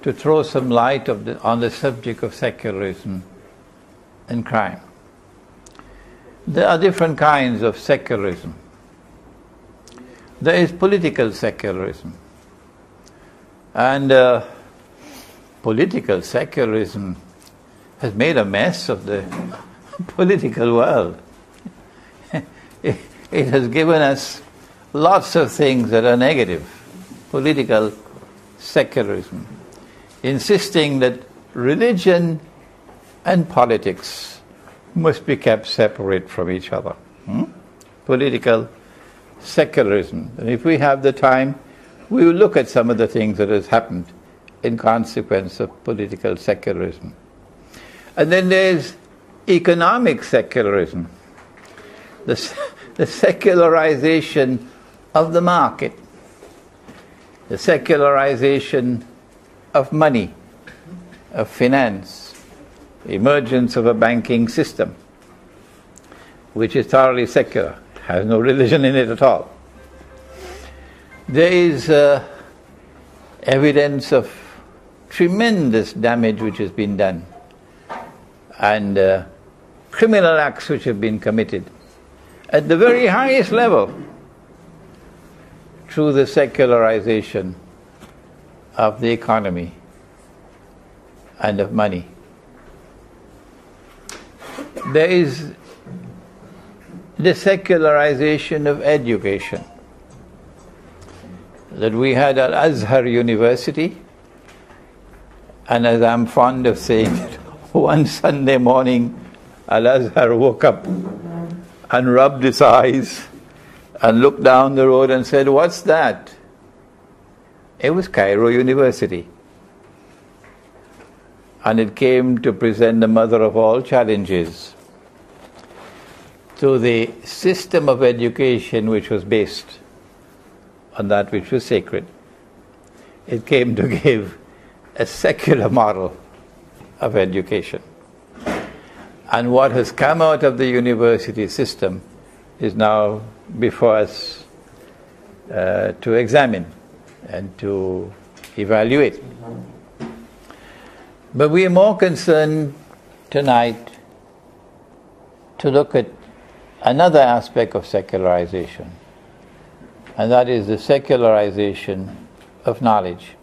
to throw some light on the subject of secularism and crime. There are different kinds of secularism. There is political secularism. And political secularism has made a mess of the political world. It has given us lots of things that are negative. Political secularism, insisting that religion and politics must be kept separate from each other. Political secularism. And if we have the time, we will look at some of the things that has happened in consequence of political secularism. And then there's economic secularism, the secularization of the market, the secularization of money, of finance, the emergence of a banking system, which is thoroughly secular, has no religion in it at all. There is evidence of tremendous damage which has been done, and criminal acts which have been committed at the very highest level through the secularization of the economy and of money. There is the secularization of education. That we had at Azhar University, and as I'm fond of saying, one Sunday morning Al-Azhar woke up and rubbed his eyes and looked down the road and said, "What's that?" It was Cairo University. And it came to present the mother of all challenges to the system of education which was based on that which was sacred. It came to give a secular model of education. And what has come out of the university system is now before us to examine and to evaluate. But we are more concerned tonight to look at another aspect of secularization, and that is the secularization of knowledge,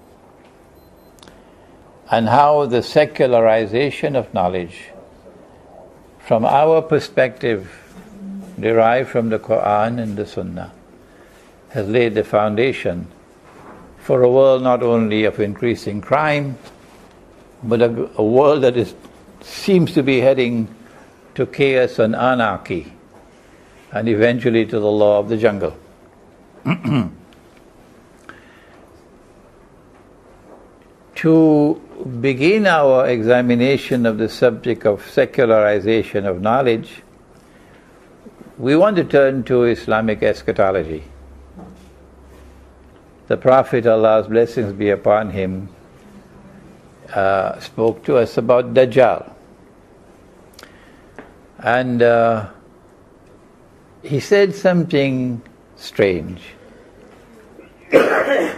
and how the secularization of knowledge, from our perspective, derived from the Quran and the Sunnah, has laid the foundation for a world not only of increasing crime, but a world that seems to be heading to chaos and anarchy, and eventually to the law of the jungle. To begin our examination of the subject of secularization of knowledge, we want to turn to Islamic eschatology. The Prophet, Allah's blessings be upon him, spoke to us about Dajjal. And he said something strange.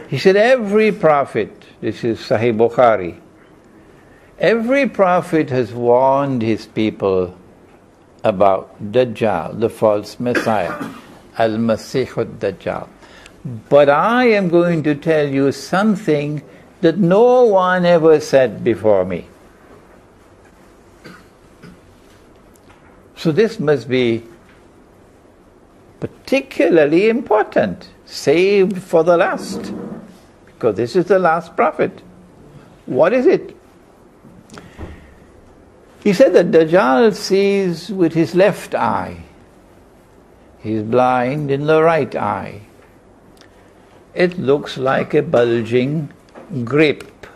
He said, every prophet, this is Sahih Bukhari, every prophet has warned his people about Dajjal, the false Messiah, Al-Masih al-Dajjal. But I am going to tell you something that no one ever said before me. So this must be particularly important, saved for the last, because this is the last prophet. What is it? He said that Dajjal sees with his left eye. He's blind in the right eye. It looks like a bulging grape.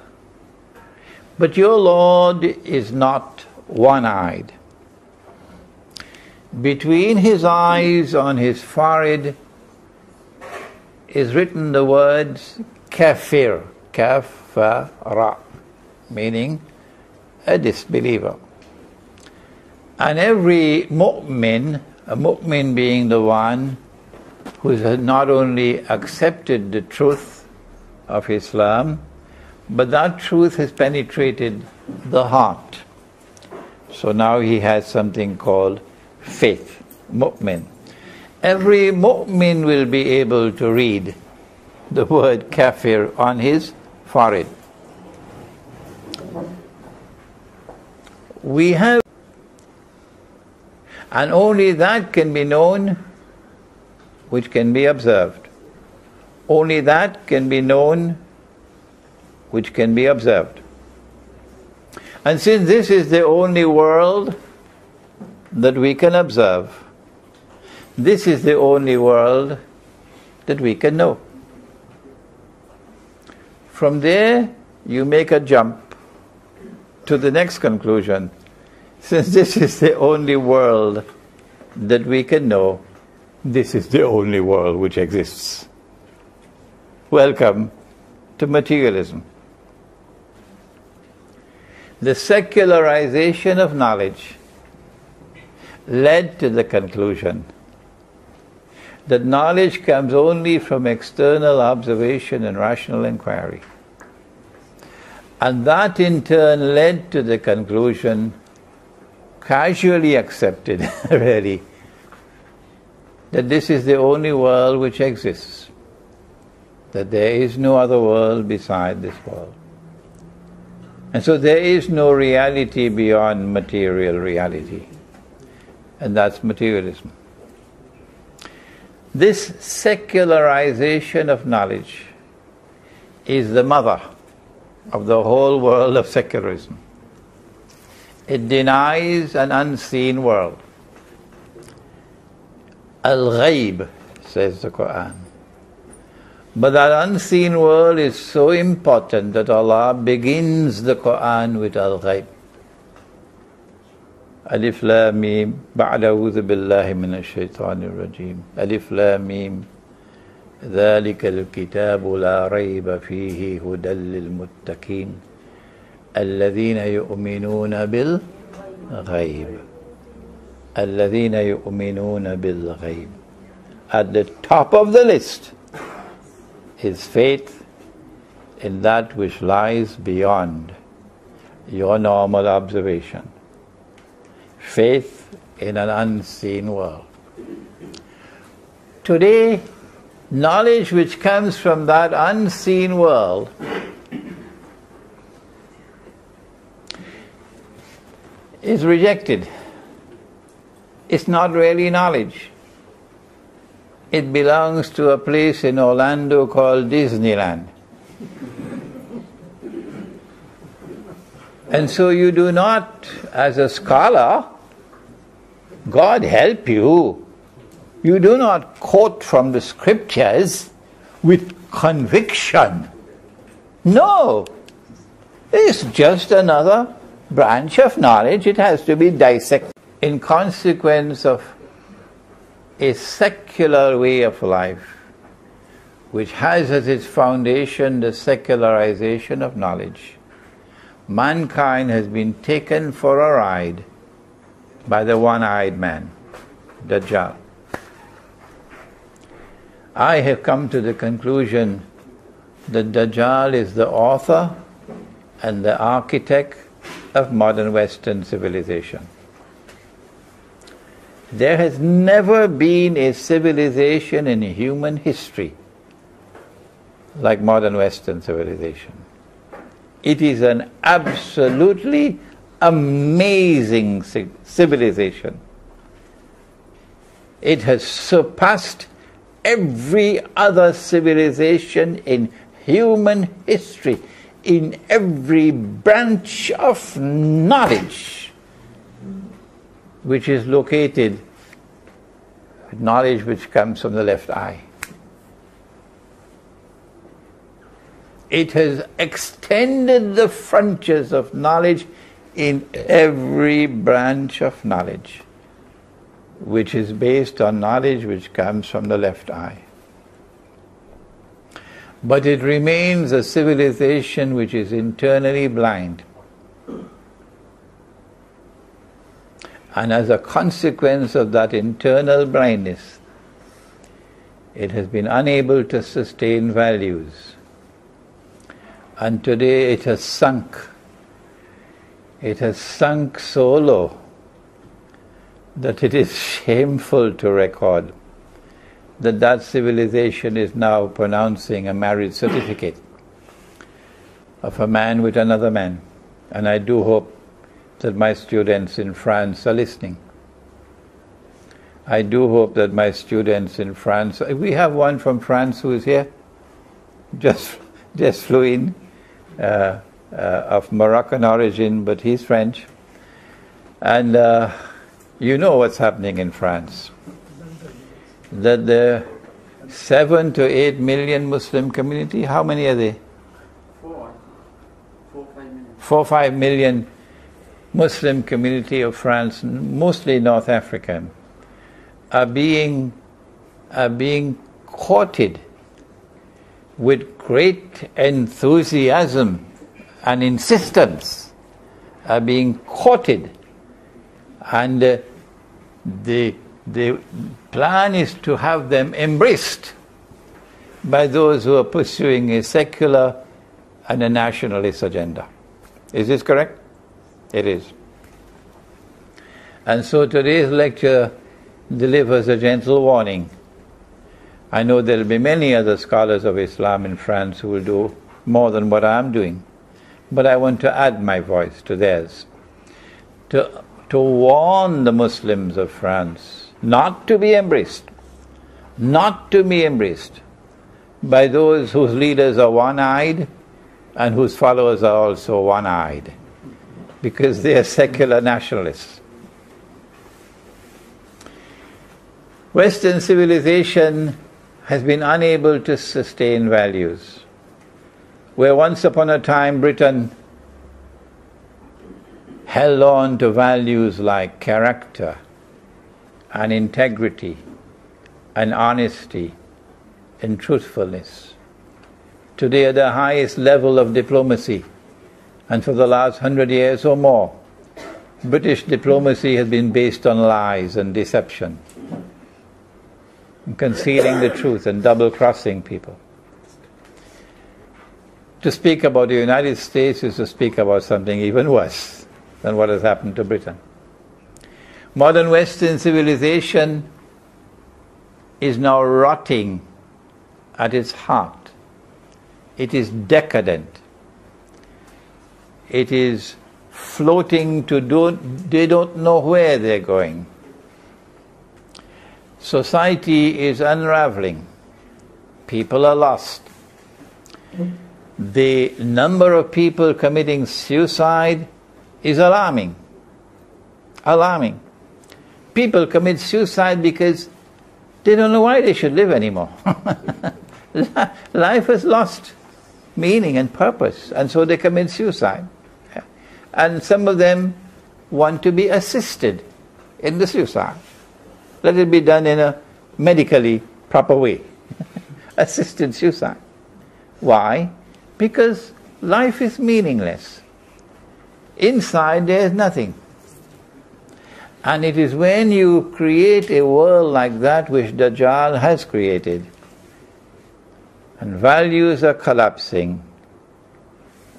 But your Lord is not one-eyed. Between his eyes, on his forehead, is written the words kafir, kafara, meaning a disbeliever. And every mu'min, a mu'min being the one who has not only accepted the truth of Islam, But that truth has penetrated the heart. So now he has something called faith, mu'min. Every mu'min will be able to read the word kafir on his forehead. We have, and only that can be known which can be observed. Only that can be known which can be observed. And since this is the only world that we can observe, this is the only world that we can know. From there, you make a jump to the next conclusion. Since this is the only world that we can know, this is the only world which exists. Welcome to materialism. The secularization of knowledge led to the conclusion that knowledge comes only from external observation and rational inquiry. And that in turn led to the conclusion, casually accepted really, that this is the only world which exists, that there is no other world beside this world. And so there is no reality beyond material reality, and that's materialism. This secularization of knowledge is the mother of the whole world of secularism. It denies an unseen world. Al-Ghaib, says the Quran. But that unseen world is so important that Allah begins the Quran with Al-Ghaib. Alif Lam Mim, Ba'da A'udhu Billahi Minash Shaitanir Rajim. Alif Lam Mim, ذلك الكتاب لا ريب فيه هدى للمتقين الذين يؤمنون بالغيب. الذين يؤمنون بالغيب. At the top of the list is faith in that which lies beyond your normal observation. Faith in an unseen world. Today, knowledge which comes from that unseen world is rejected. It's not really knowledge. It belongs to a place in Orlando called Disneyland. And so you do not, as a scholar, God help you, you do not quote from the scriptures with conviction. No, it's just another branch of knowledge. It has to be dissected. In consequence of a secular way of life, which has as its foundation the secularization of knowledge, mankind has been taken for a ride by the one-eyed man, Dajjal. I have come to the conclusion that Dajjal is the author and the architect of modern Western civilization. There has never been a civilization in human history like modern Western civilization. It is an absolutely amazing civilization. It has surpassed every other civilization in human history, in every branch of knowledge, which is located, knowledge which comes from the left eye. It has extended the frontiers of knowledge in every branch of knowledge, which is based on knowledge which comes from the left eye. But it remains a civilization which is internally blind. And as a consequence of that internal blindness, it has been unable to sustain values, And today it has sunk. It has sunk so low that it is shameful to record that that civilization is now pronouncing a marriage certificate of a man with another man. And I do hope that my students in France are listening. I do hope that my students in France, we have one from France who is here, just flew in, of Moroccan origin, but he's French. And you know what's happening in France. That the 7 to 8 million Muslim community, how many are they? 4 5 million Muslim community of France, mostly North African, are being courted with great enthusiasm and insistence, are being courted, and the plan is to have them embraced by those who are pursuing a secular and a nationalist agenda. Is this correct? It is. And so today's lecture delivers a gentle warning. I know there will be many other scholars of Islam in France who will do more than what I am doing, but I want to add my voice to theirs, to warn the Muslims of France not to be embraced by those whose leaders are one-eyed and whose followers are also one-eyed, because they are secular nationalists. Western civilization has been unable to sustain values. Where once upon a time Britain held on to values like character and integrity and honesty and truthfulness. Today at the highest level of diplomacy, and for the last 100 years or more, British diplomacy has been based on lies and deception, and concealing the truth and double-crossing people. To speak about the United States is to speak about something even worse than what has happened to Britain. Modern Western civilization is now rotting at its heart. It is decadent. It is floating to they don't know where they're going. Society is unraveling. People are lost. The number of people committing suicide is alarming. Alarming. People commit suicide because they don't know why they should live anymore. Life has lost meaning and purpose, and so they commit suicide. And some of them want to be assisted in the suicide. Let it be done in a medically proper way. Assisted suicide. Why? Because life is meaningless. Inside there is nothing. And it is when you create a world like that which Dajjal has created, and values are collapsing,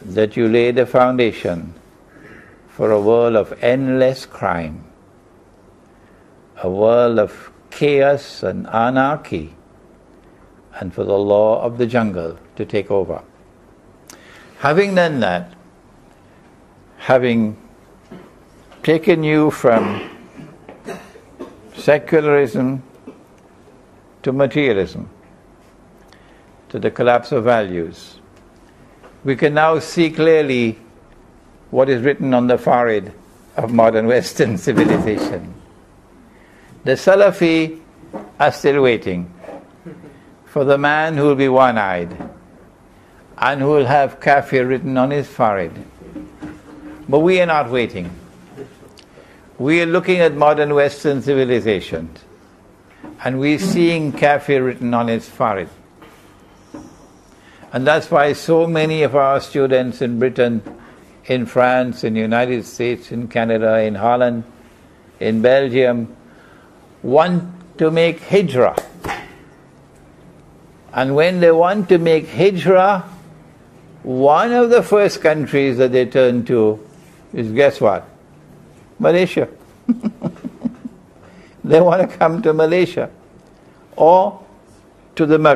that you lay the foundation for a world of endless crime, a world of chaos and anarchy, and for the law of the jungle to take over. Having done that, having taken you from secularism to materialism, to the collapse of values, we can now see clearly what is written on the forehead of modern Western civilization. The Salafi are still waiting for the man who will be one-eyed and who will have kafir written on his forehead. But we are not waiting. We are looking at modern Western civilization, and we are seeing kafir written on its forehead. And that's why so many of our students in Britain, in France, in the United States, in Canada, in Holland, in Belgium, want to make hijrah. And when they want to make hijrah, one of the first countries that they turn to is, guess what? Malaysia. They want to come to Malaysia or to the Maghreb.